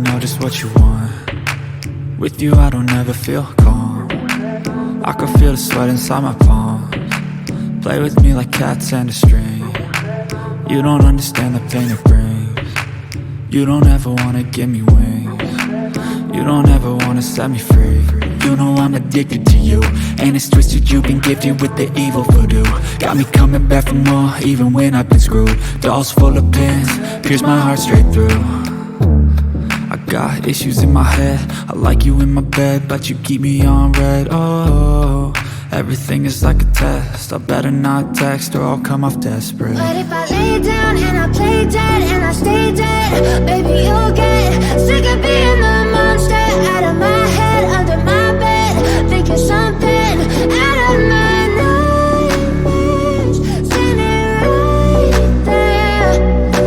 know just what you want. With you I don't ever feel calm. I can feel the sweat inside my palms. Play with me like cats and a string. You don't understand the pain it brings. You don't ever wanna give me wings. You don't ever wanna set me free. You know I'm addicted to you, and it's twisted, you've been gifted with the evil voodoo. Got me coming back for more, even when I've been screwed. Dolls full of pins, pierce my heart straight through. I got issues in my head, I like you in my bed, but you keep me on red. Oh, everything is like a test, I better not text or I'll come off desperate. But if I lay down and I play dead and I stay dead, baby you'll get sick of being the monster out of my head, under my bed, thinking something out of my nightmares, standing right there.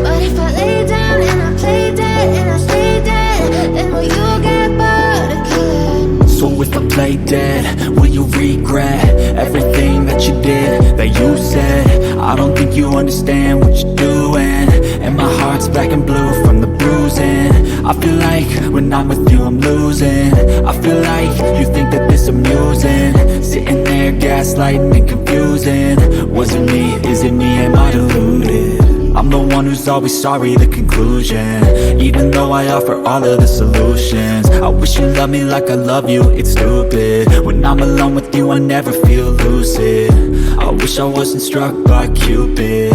But if I lay down and I play dead and I stay dead, then will you get bored of killing? So if I play dead, will you regret everything that you did, that you said? I don't think you understand what you're doing, and my heart's black and blue from the bruising. I feel like when I'm with you I'm losing. I feel like you think that this amusing, sitting there gaslighting and confusing. Was it me? Is it me? Am I deluded? I'm the one who's always sorry, the conclusion, even though I offer all of the solutions. I wish you loved me like I love you, it's stupid. When I'm alone with you I never feel lucid. I wish I wasn't struck by Cupid.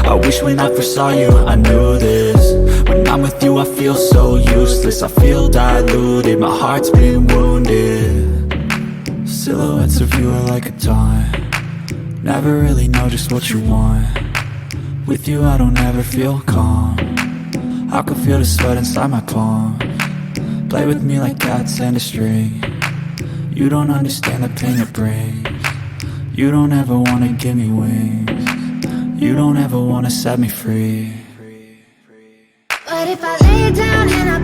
I wish when I first saw you I knew this. When I'm with you I feel so useless, I feel diluted, my heart's been wounded. Silhouettes of you are like a taunt, never really know just what you want. With you I don't ever feel calm, I can feel the sweat inside my palms. Play with me like cats and a string. You don't understand the pain it brings. You don't ever wanna give me wings. You don't ever wanna set me free. But if I lay down and I